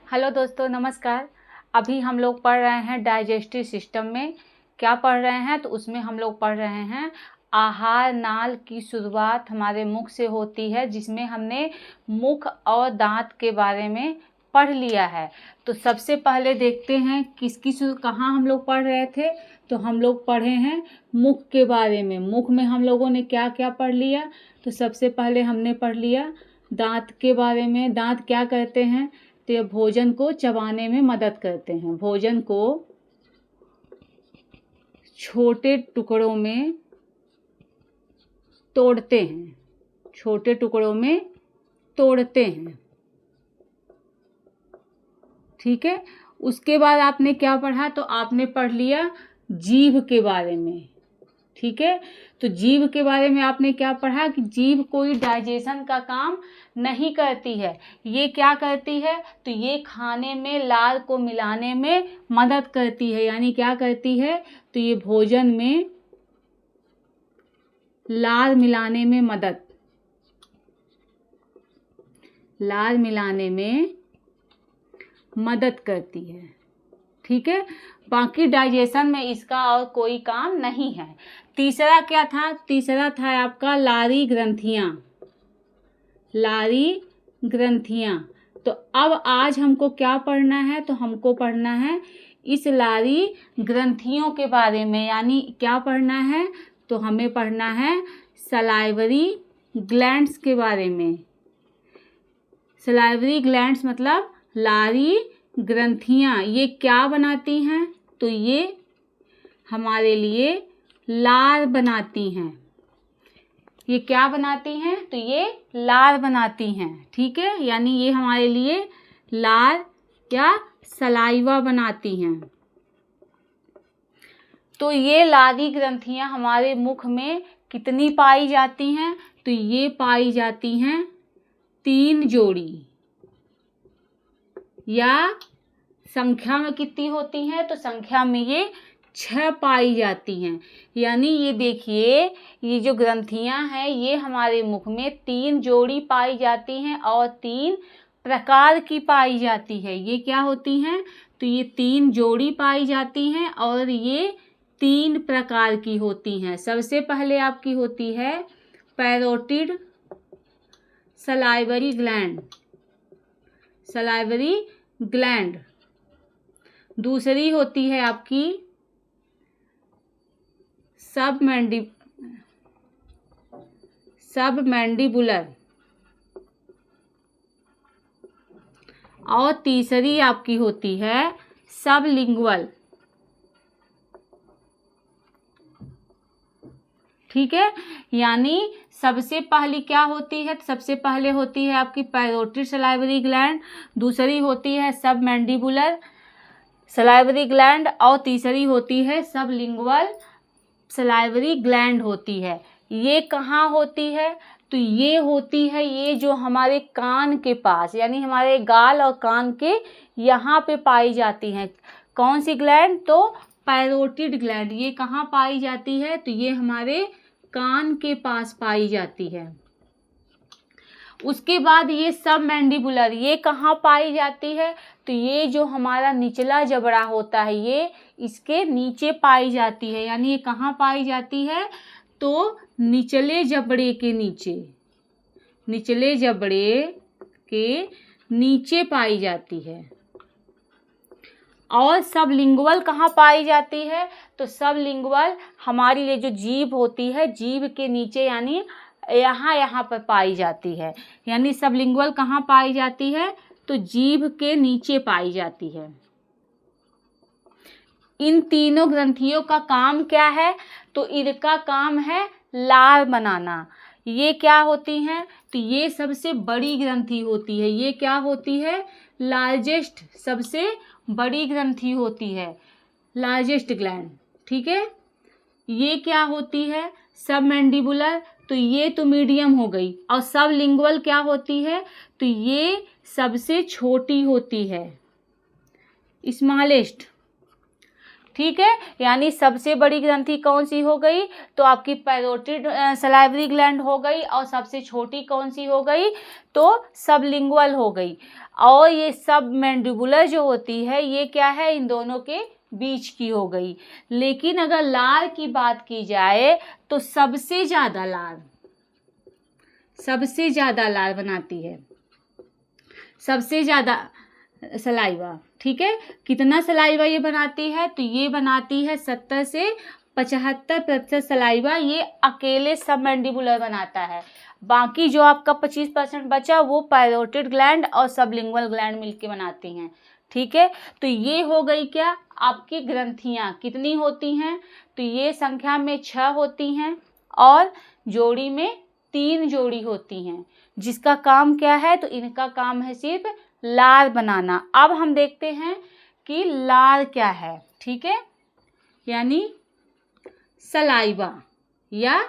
Hello दोस्तों, नमस्कार। अभी हम लोग पढ़ रहे हैं डाइजेस्टिव सिस्टम में। क्या पढ़ रहे हैं तो उसमें हम लोग पढ़ रहे हैं आहार नाल की शुरुआत हमारे मुख से होती है, जिसमें हमने मुख और दांत के बारे में पढ़ लिया है। तो सबसे पहले देखते हैं कहाँ हम लोग पढ़ रहे थे। तो हम लोग पढ़े हैं मुख के बारे में। मुख में हम लोगों ने क्या क्या पढ़ लिया। तो सबसे पहले हमने पढ़ लिया दांत के बारे में। दांत क्या करते हैं तो ये भोजन को चबाने में मदद करते हैं। भोजन को छोटे टुकड़ों में तोड़ते हैं, छोटे टुकड़ों में तोड़ते हैं। ठीक है। उसके बाद आपने क्या पढ़ा तो आपने पढ़ लिया जीभ के बारे में। ठीक है। तो जीभ के बारे में आपने क्या पढ़ा कि जीभ कोई डाइजेशन का काम नहीं करती है। ये क्या करती है तो ये खाने में लार को मिलाने में मदद करती है। यानी क्या करती है तो ये भोजन में लार मिलाने में मदद करती है। ठीक है। बाकी डाइजेशन में इसका और कोई काम नहीं है। तीसरा क्या था? तीसरा था आपका लारी ग्रंथियां। तो अब आज हमको क्या पढ़ना है तो हमको पढ़ना है इस लारी ग्रंथियों के बारे में। यानी क्या पढ़ना है तो हमें पढ़ना है सलाइवरी ग्लैंड्स के बारे में। सलाइवरी ग्लैंड्स मतलब लारी ग्रंथियां। ये क्या बनाती हैं तो ये हमारे लिए लार बनाती हैं। ये क्या बनाती हैं तो ये लार बनाती हैं। ठीक है। यानी ये हमारे लिए लार या सलाइवा बनाती हैं। तो ये लारी ग्रंथियां हमारे मुख में कितनी पाई जाती हैं तो ये पाई जाती हैं 3 जोड़ी। या संख्या में कितनी होती हैं तो संख्या में ये 6 पाई जाती हैं। यानी ये देखिए, ये जो ग्रंथियां हैं ये हमारे मुख में 3 जोड़ी पाई जाती हैं और 3 प्रकार की पाई जाती है। ये क्या होती हैं तो ये 3 जोड़ी पाई जाती हैं और ये 3 प्रकार की होती हैं। सबसे पहले आपकी होती है पैरोटिड सलाइवरी ग्लैंड। दूसरी होती है आपकी सबमैंडिबुलर और तीसरी आपकी होती है सबलिंगुअल। ठीक है। यानी सबसे पहली क्या होती है? सबसे पहले होती है आपकी पैरोटिड सलाइवरी ग्लैंड, दूसरी होती है सबमैंडिबुलर सलाइवरी ग्लैंड और तीसरी होती है सबलिंगुअल सलाइवरी ग्लैंड होती है। ये कहाँ होती है तो ये होती है ये जो हमारे कान के पास, यानी हमारे गाल और कान के यहाँ पे पाई जाती हैं। कौन सी ग्लैंड तो पैरोटिड ग्लैंड। ये कहाँ पाई जाती है तो ये हमारे कान के पास पाई जाती है। उसके बाद ये सबमैंडिबुलर, ये कहाँ पाई जाती है तो ये जो हमारा निचला जबड़ा होता है ये इसके नीचे पाई जाती है। यानी ये कहाँ पाई जाती है तो निचले जबड़े के नीचे पाई जाती है। और सबलिंगुअल कहाँ पाई जाती है तो सबलिंगुअल हमारी ये जो जीभ होती है, जीभ के नीचे यानी यहाँ पर पाई जाती है। यानी सबलिंगुअल कहाँ पाई जाती है तो जीभ के नीचे पाई जाती है। इन तीनों ग्रंथियों का काम क्या है तो इनका काम है लार बनाना। ये क्या होती हैं तो ये सबसे बड़ी ग्रंथि होती है। ये क्या होती है? लार्जेस्ट, सबसे बड़ी ग्रंथि होती है, लार्जेस्ट ग्लैंड। ठीक है। ये क्या होती है? सबमैंडिबुलर, तो ये तो मीडियम हो गई। और सबलिंगुअल क्या होती है तो ये सबसे छोटी होती है, स्मॉलेस्ट। ठीक है, यानी सबसे बड़ी ग्रंथि कौन सी हो गई, तो आपकी पैरोटिड सलाइवरी ग्लैंड हो गई, और सबसे छोटी कौन सी हो गई, तो सबलिंगुअल हो गई। और ये सब मैंडिबुलर जो होती है ये क्या है, इन दोनों के बीच की हो गई। लेकिन अगर लार की बात की जाए तो सबसे ज़्यादा लार बनाती है, सबसे ज़्यादा सलाइवा। ठीक है, कितना सलाइवा ये बनाती है, तो ये बनाती है 70 से 75% सलाइवा ये अकेले सब मैंडिबुलर बनाता है। बाकी जो आपका 25% बचा वो पैरोटिड ग्लैंड और सबलिंगुअल ग्लैंड मिलके बनाती हैं। ठीक है, तो ये हो गई क्या आपकी ग्रंथियाँ, कितनी होती हैं, तो ये संख्या में 6 होती हैं और जोड़ी में 3 जोड़ी होती हैं, जिसका काम क्या है, तो इनका काम है सिर्फ लार बनाना। अब हम देखते हैं कि लार क्या है। ठीक है, यानी सलाइवा या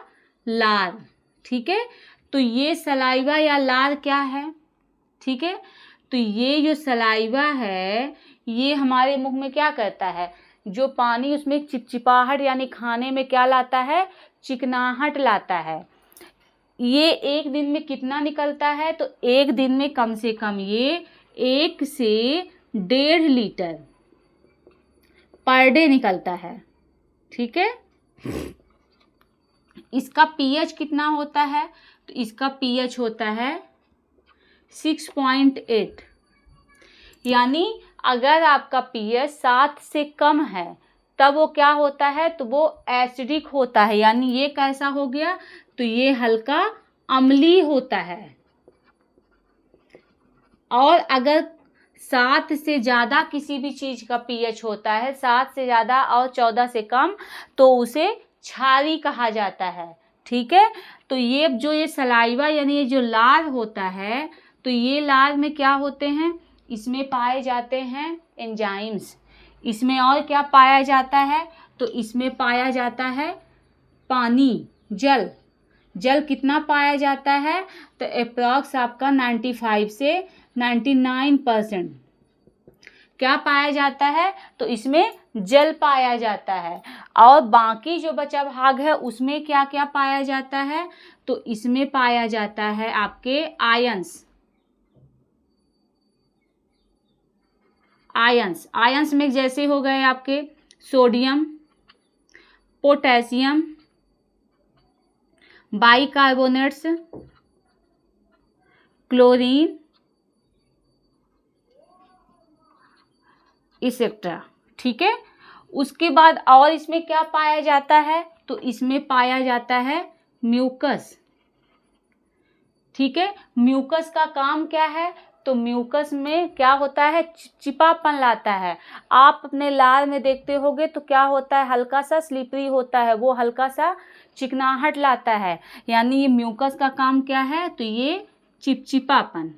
लार। ठीक है, तो ये सलाइवा या लार क्या है। ठीक है, तो ये जो सलाइवा है ये हमारे मुंह में क्या करता है, जो पानी उसमें चिपचिपाहट यानी खाने में क्या लाता है, चिकनाहट लाता है। ये एक दिन में कितना निकलता है, तो एक दिन में कम से कम ये 1 से 1.5 लीटर पर डे निकलता है। ठीक है, इसका पीएच कितना होता है, तो इसका पीएच होता है 6.8, यानी अगर आपका पीएच 7 से कम है तब वो क्या होता है, तो वो एसिडिक होता है, यानी ये कैसा हो गया, तो ये हल्का अम्लीय होता है। और अगर 7 से ज़्यादा किसी भी चीज़ का पीएच होता है, 7 से ज़्यादा और 14 से कम, तो उसे क्षारीय कहा जाता है। ठीक है, तो ये सलाइवा यानी ये जो लार होता है, तो ये लार में क्या होते हैं, इसमें पाए जाते हैं एंजाइम्स। इसमें और क्या पाया जाता है, तो इसमें पाया जाता है पानी, जल कितना पाया जाता है, तो अप्रॉक्स आपका 95 से 99% क्या पाया जाता है, तो इसमें जल पाया जाता है। और बाकी जो बचा भाग है उसमें क्या क्या पाया जाता है, तो इसमें पाया जाता है आपके आयंस में जैसे हो गए आपके sodium, potassium, bicarbonates, chlorine, etcetera. ठीक है, उसके बाद और इसमें क्या पाया जाता है, तो इसमें पाया जाता है म्यूकस। ठीक है, म्यूकस का काम क्या है, तो म्यूकस में क्या होता है, चिपचिपापन लाता है। आप अपने लार में देखते होगे तो क्या होता है, हल्का सा स्लिपरी होता है, वो हल्का सा चिकनाहट लाता है, यानी ये म्यूकस का काम क्या है, तो ये चिपचिपापन।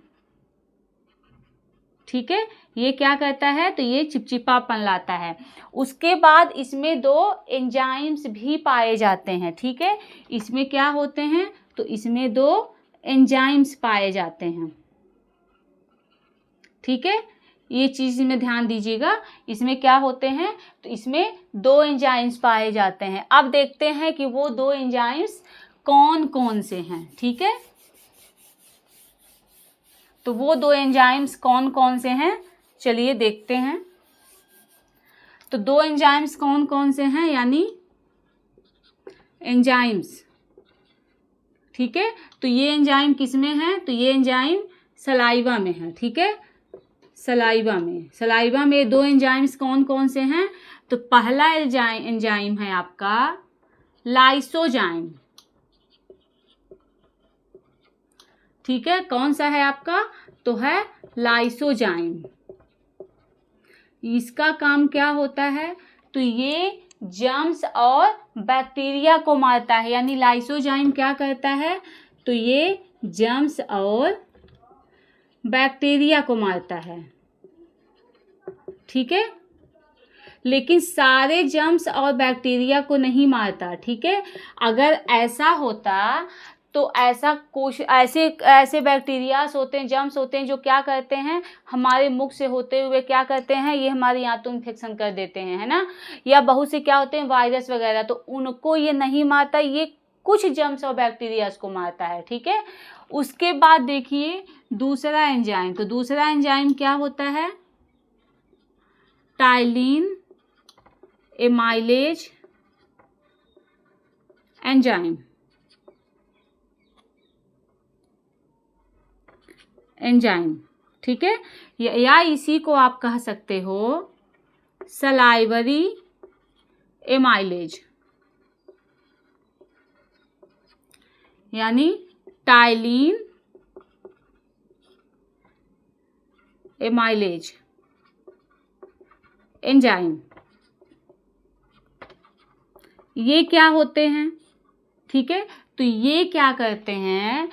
ठीक है, ये क्या करता है, तो ये चिपचिपापन लाता है। उसके बाद इसमें 2 एंजाइम्स भी पाए जाते हैं। ठीक है, इसमें क्या होते हैं, तो इसमें 2 एंजाइम्स पाए जाते हैं। ठीक है, ये चीज़ में ध्यान दीजिएगा, इसमें क्या होते हैं, तो इसमें 2 एंजाइम्स पाए जाते हैं। अब देखते हैं कि वो 2 एंजाइम्स कौन कौन से हैं। ठीक है, तो वो 2 एंजाइम्स कौन कौन से हैं, चलिए देखते हैं। तो 2 एंजाइम्स कौन कौन से हैं, यानी एंजाइम्स। ठीक है, तो ये एंजाइम किस में है, तो ये एंजाइम सलाइवा में है। ठीक है, सलाइवा में 2 एंजाइम्स कौन कौन से हैं, तो पहला एंजाइम है आपका लाइसोजाइम। ठीक है, कौन सा है आपका, तो है लाइसोजाइम। इसका काम क्या होता है, तो ये जर्म्स और बैक्टीरिया को मारता है, यानी लाइसोजाइम क्या करता है, तो ये जर्म्स और बैक्टीरिया को मारता है। ठीक है, लेकिन सारे जर्म्स और बैक्टीरिया को नहीं मारता। ठीक है, अगर ऐसा होता तो ऐसा कुछ ऐसे ऐसे बैक्टीरियाज होते हैं, जर्म्स होते हैं जो क्या करते हैं, हमारे मुख से होते हुए क्या करते हैं, ये हमारी आंतों में इन्फेक्शन कर देते हैं, है ना। या बहुत से क्या होते हैं वायरस वगैरह, तो उनको ये नहीं मारता, ये कुछ जर्म्स और बैक्टीरियाज को मारता है, ठीक है। उसके बाद देखिए दूसरा एंजाइम, तो दूसरा एंजाइम क्या होता है, टाइलिन एमाइलेज एंजाइम। ठीक है, या इसी को आप कह सकते हो सलाइवरी एमाइलेज, यानी टाइलिन एमाइलेज एंजाइम। ये क्या होते हैं, ठीक है। तो ये क्या करते हैं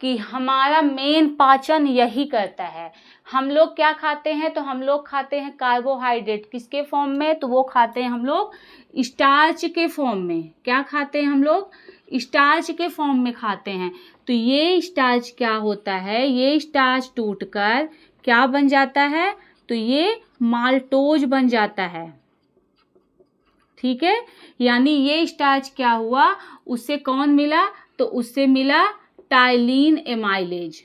कि हमारा मेन पाचन यही करता है। हम लोग क्या खाते हैं, तो हम लोग खाते हैं कार्बोहाइड्रेट, किसके फॉर्म में, तो वो खाते हैं हम लोग स्टार्च के फॉर्म में। क्या खाते हैं हम लोग, स्टार्च के फॉर्म में खाते हैं। तो ये स्टार्च क्या होता है, ये स्टार्च टूटकर क्या बन जाता है, तो ये माल्टोज बन जाता है, ठीक है। यानी ये स्टार्च क्या हुआ, उससे कौन मिला, तो उससे मिला टाइलिन एमाइलेज,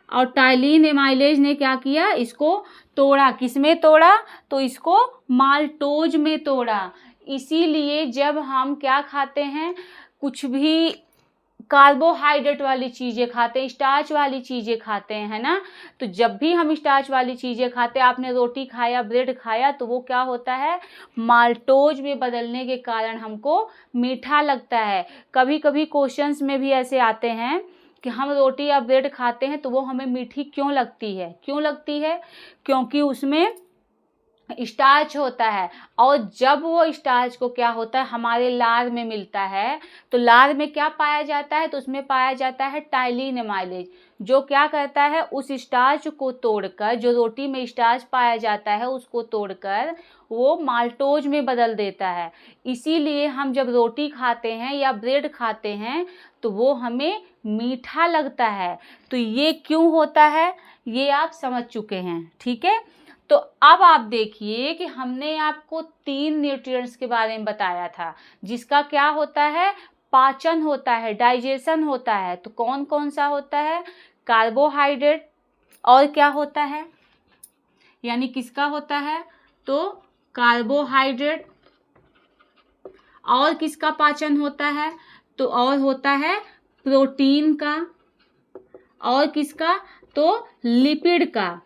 और टाइलिन एमाइलेज ने क्या किया, इसको तोड़ा, किसमें तोड़ा, तो इसको माल्टोज में तोड़ा। इसीलिए जब हम क्या खाते हैं, कुछ भी कार्बोहाइड्रेट वाली चीज़ें खाते हैं, स्टार्च वाली चीज़ें खाते हैं, है ना। तो जब भी हम स्टार्च वाली चीज़ें खाते हैं, आपने रोटी खाया, ब्रेड खाया, तो वो क्या होता है, माल्टोज में बदलने के कारण हमको मीठा लगता है। कभी कभी क्वेश्चंस में भी ऐसे आते हैं कि हम रोटी या ब्रेड खाते हैं तो वो हमें मीठी क्यों लगती है, क्योंकि उसमें स्टार्च होता है। और जब वो स्टार्च को क्या होता है, हमारे लार में मिलता है, तो लार में क्या पाया जाता है, तो उसमें पाया जाता है टाइलिन एमाइलेज, जो क्या करता है, उस स्टार्च को तोड़कर, जो रोटी में स्टार्च पाया जाता है उसको तोड़कर वो माल्टोज में बदल देता है। इसीलिए हम जब रोटी खाते हैं या ब्रेड खाते हैं तो वो हमें मीठा लगता है। तो ये क्यों होता है, ये आप समझ चुके हैं, ठीक है। तो अब आप देखिए कि हमने आपको 3 न्यूट्रिएंट्स के बारे में बताया था, जिसका क्या होता है, पाचन होता है, डाइजेशन होता है। तो कौन कौन सा होता है, कार्बोहाइड्रेट, और क्या होता है, यानी किसका होता है, तो कार्बोहाइड्रेट, और किसका पाचन होता है, तो और होता है प्रोटीन का, और किसका, तो लिपिड का,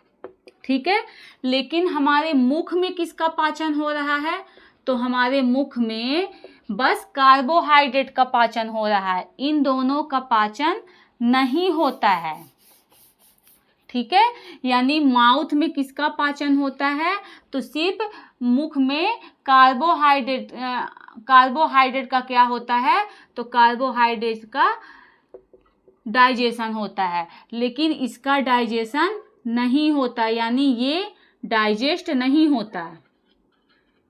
ठीक है। लेकिन हमारे मुख में किसका पाचन हो रहा है, तो हमारे मुख में बस कार्बोहाइड्रेट का पाचन हो रहा है, इन दोनों का पाचन नहीं होता है, ठीक है। यानी माउथ में किसका पाचन होता है, तो सिर्फ मुख में कार्बोहाइड्रेट का क्या होता है, तो कार्बोहाइड्रेट का डाइजेशन होता है, लेकिन इसका डाइजेशन नहीं होता, यानी ये डाइजेस्ट नहीं होता।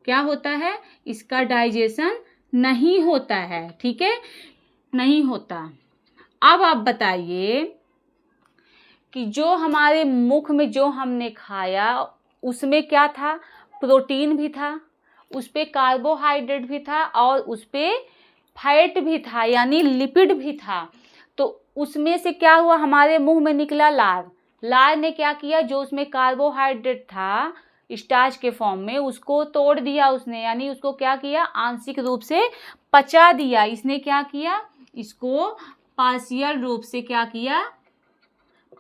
क्या होता है, इसका डाइजेशन नहीं होता है, ठीक है, नहीं होता। अब आप बताइए कि जो हमारे मुख में जो हमने खाया उसमें क्या था, प्रोटीन भी था, उस पे कार्बोहाइड्रेट भी था, और उस पे फैट भी था, यानी लिपिड भी था। तो उसमें से क्या हुआ, हमारे मुंह में निकला लार, लार ने क्या किया, जो उसमें कार्बोहाइड्रेट था स्टार्च के फॉर्म में, उसको तोड़ दिया उसने, यानी उसको क्या किया, आंशिक रूप से पचा दिया। इसने क्या किया, इसको पार्शियल रूप से क्या किया,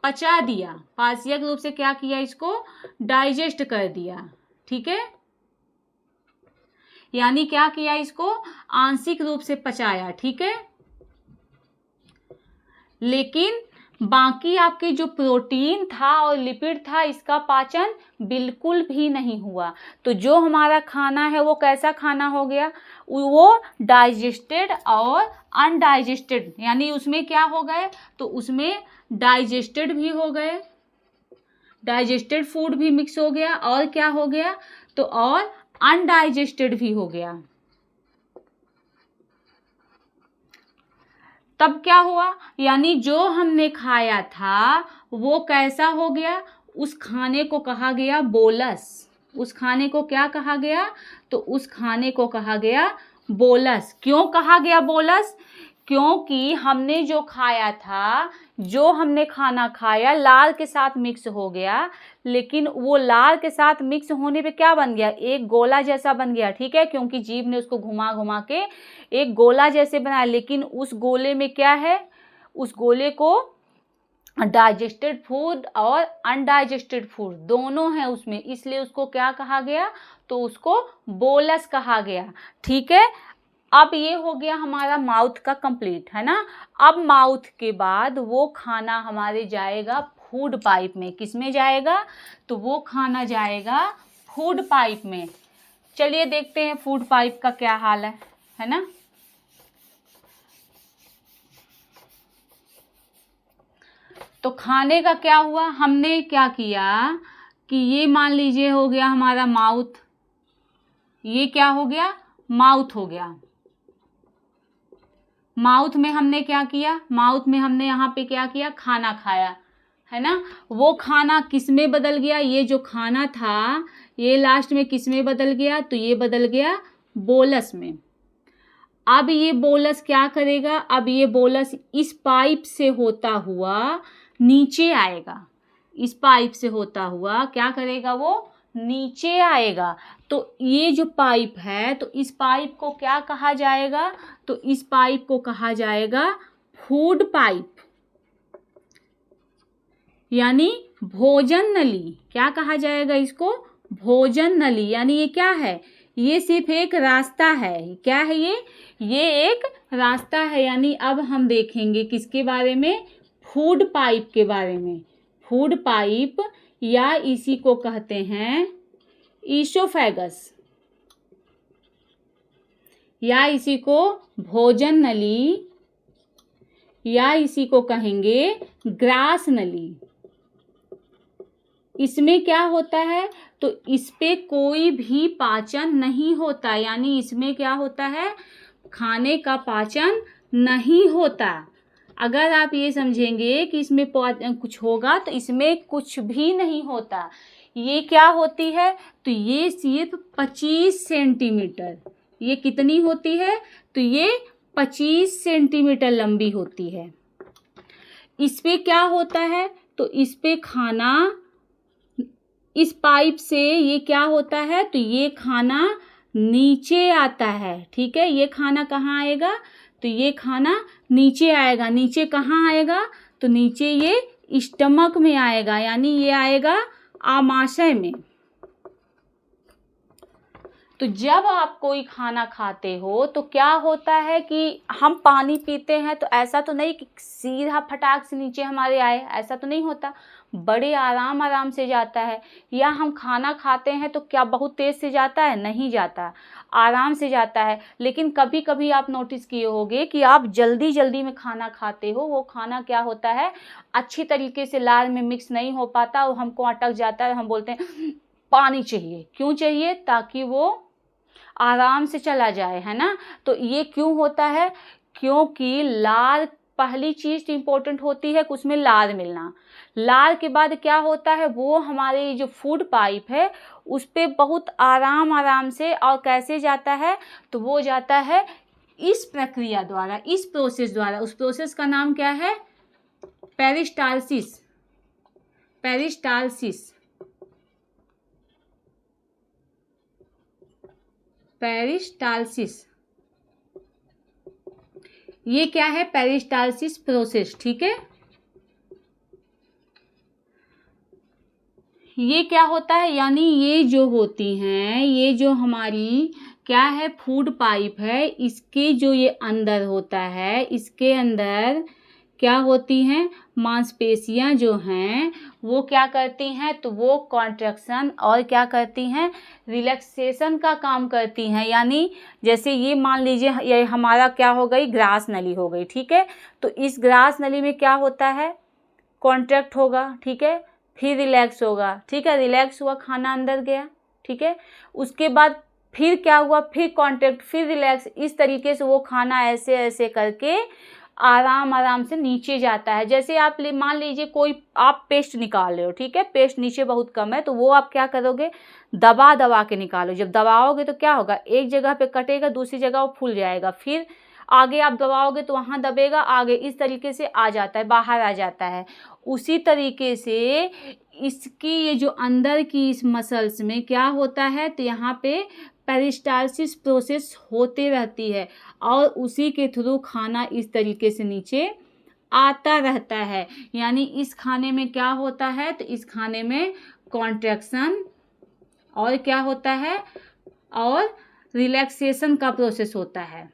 पचा दिया, पार्शियल रूप से क्या किया, इसको डाइजेस्ट कर दिया, ठीक है। यानी क्या किया, इसको आंशिक रूप से पचाया, ठीक है। लेकिन बाकी आपके जो प्रोटीन था और लिपिड था, इसका पाचन बिल्कुल भी नहीं हुआ। तो जो हमारा खाना है वो कैसा खाना हो गया, वो डाइजेस्टेड और अनडाइजेस्टेड, यानी उसमें क्या हो गए, तो उसमें डाइजेस्टेड भी हो गए, डाइजेस्टेड फूड भी मिक्स हो गया, और क्या हो गया, तो और अनडाइजेस्टेड भी हो गया। तब क्या हुआ, यानी जो हमने खाया था वो कैसा हो गया, उस खाने को कहा गया बोलस। उस खाने को क्या कहा गया, तो उस खाने को कहा गया बोलस। क्यों कहा गया बोलस, क्योंकि हमने जो खाया था, जो हमने खाना खाया लार के साथ मिक्स हो गया, लेकिन वो लार के साथ मिक्स होने पे क्या बन गया, एक गोला जैसा बन गया, ठीक है, क्योंकि जीभ ने उसको घुमा घुमा के एक गोला जैसे बनाया। लेकिन उस गोले में क्या है, उस गोले को डाइजेस्टेड फूड और अनडाइजेस्टेड फूड दोनों है उसमें, इसलिए उसको क्या कहा गया, तो उसको बोलस कहा गया, ठीक है। अब ये हो गया हमारा माउथ का कंप्लीट, है ना। अब माउथ के बाद वो खाना हमारे जाएगा फूड पाइप में। किस में जाएगा, तो वो खाना जाएगा फूड पाइप में। चलिए देखते हैं फूड पाइप का क्या हाल है ना। तो खाने का क्या हुआ, हमने क्या किया कि ये मान लीजिए हो गया हमारा माउथ, ये क्या हो गया, माउथ हो गया। माउथ में हमने क्या किया, माउथ में हमने यहाँ पे क्या किया, खाना खाया, है ना। वो खाना किस में बदल गया, ये जो खाना था ये लास्ट में किस में बदल गया, तो ये बदल गया बोलस में। अब ये बोलस क्या करेगा, अब ये बोलस इस पाइप से होता हुआ नीचे आएगा। इस पाइप से होता हुआ क्या करेगा, वो नीचे आएगा। तो ये जो पाइप है, तो इस पाइप को क्या कहा जाएगा, तो इस पाइप को कहा जाएगा फूड पाइप, यानी भोजन नली। क्या कहा जाएगा इसको, भोजन नली। यानी ये क्या है, ये सिर्फ एक रास्ता है। क्या है ये एक रास्ता है। यानी अब हम देखेंगे किसके बारे में, फूड पाइप के बारे में। फूड पाइप या इसी को कहते हैं ईसोफेगस, या इसी को भोजन नली, या इसी को कहेंगे ग्रास नली। इसमें क्या होता है, तो इस पे कोई भी पाचन नहीं होता, यानी इसमें क्या होता है, खाने का पाचन नहीं होता। अगर आप ये समझेंगे कि इसमें कुछ होगा, तो इसमें कुछ भी नहीं होता। ये क्या होती है, तो ये सिर्फ 25 सेंटीमीटर, ये कितनी होती है, तो ये 25 सेंटीमीटर लंबी होती है। इस पे क्या होता है, तो इस पे खाना, इस पाइप से ये क्या होता है, तो ये खाना नीचे आता है, ठीक है। ये खाना कहाँ आएगा, तो ये खाना नीचे आएगा। नीचे कहाँ आएगा, तो नीचे ये स्टमक में आएगा, यानी ये आएगा आमाशय में। तो जब आप कोई खाना खाते हो तो क्या होता है कि हम पानी पीते हैं, तो ऐसा तो नहीं कि सीधा फटाक से नीचे हमारे आए, ऐसा तो नहीं होता, बड़े आराम से जाता है। या हम खाना खाते हैं तो क्या बहुत तेज़ से जाता है, नहीं जाता, आराम से जाता है। लेकिन कभी कभी आप नोटिस किए होंगे कि आप जल्दी जल्दी में खाना खाते हो, वो खाना क्या होता है, अच्छी तरीके से लार में मिक्स नहीं हो पाता, वो हमको अटक जाता है, हम बोलते हैं पानी चाहिए। क्यों चाहिए, ताकि वो आराम से चला जाए, है ना। तो ये क्यों होता है, क्योंकि लार पहली चीज़ इम्पोर्टेंट होती है कि उसमें लार मिलना। लार के बाद क्या होता है, वो हमारे जो फूड पाइप है उस पे बहुत आराम से और कैसे जाता है, तो वो जाता है इस प्रक्रिया द्वारा, इस प्रोसेस द्वारा। उस प्रोसेस का नाम क्या है, पेरिस्टालसिस। पेरिस्टालसिस, पेरिस्टालसिस, ये क्या है, पेरिस्टालसिस प्रोसेस, ठीक है। ये क्या होता है, यानी ये जो होती हैं, ये जो हमारी क्या है, फूड पाइप है, इसके जो ये अंदर होता है, इसके अंदर क्या होती हैं, मांसपेशियां जो हैं वो क्या करती हैं, तो वो कॉन्ट्रैक्शन और क्या करती हैं, रिलैक्सेशन का काम करती हैं। यानी जैसे ये मान लीजिए ये हमारा क्या हो गई, ग्रास नली हो गई, ठीक है। तो इस ग्रास नली में क्या होता है, कॉन्ट्रैक्ट होगा, ठीक है, फिर रिलैक्स होगा, ठीक है, रिलैक्स हुआ, खाना अंदर गया, ठीक है। उसके बाद फिर क्या हुआ, फिर कॉन्ट्रैक्ट, फिर रिलैक्स, इस तरीके से वो खाना ऐसे ऐसे करके आराम आराम से नीचे जाता है। जैसे आप मान लीजिए कोई आप पेस्ट निकाल रहे हो, ठीक है, पेस्ट नीचे बहुत कम है, तो वो आप क्या करोगे, दबा दबा के निकालो। जब दबाओगे तो क्या होगा, एक जगह पे कटेगा, दूसरी जगह वो फूल जाएगा, फिर आगे आप दबाओगे तो वहाँ दबेगा, आगे इस तरीके से आ जाता है, बाहर आ जाता है। उसी तरीके से इसकी ये जो अंदर की इस मसल्स में क्या होता है, तो यहाँ पे पेरिस्टालसिस प्रोसेस होते रहती है और उसी के थ्रू खाना इस तरीके से नीचे आता रहता है। यानी इस खाने में क्या होता है, तो इस खाने में कॉन्ट्रैक्शन और क्या होता है, और रिलैक्सेशन का प्रोसेस होता है।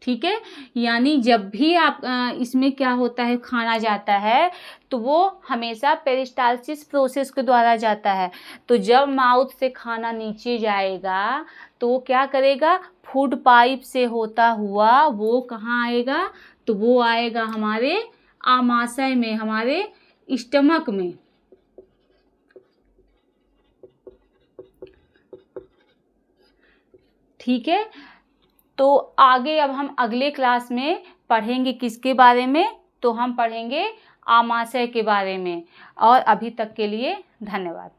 ठीक है, यानी जब भी आप इसमें क्या होता है, खाना जाता है तो वो हमेशा पेरिस्टालसिस प्रोसेस के द्वारा जाता है। तो जब माउथ से खाना नीचे जाएगा तो वो क्या करेगा, फूड पाइप से होता हुआ वो कहाँ आएगा, तो वो आएगा हमारे आमाशय में, हमारे स्टमक में। ठीक है, तो आगे अब हम अगले क्लास में पढ़ेंगे किसके बारे में, तो हम पढ़ेंगे आमाशय के बारे में। और अभी तक के लिए धन्यवाद।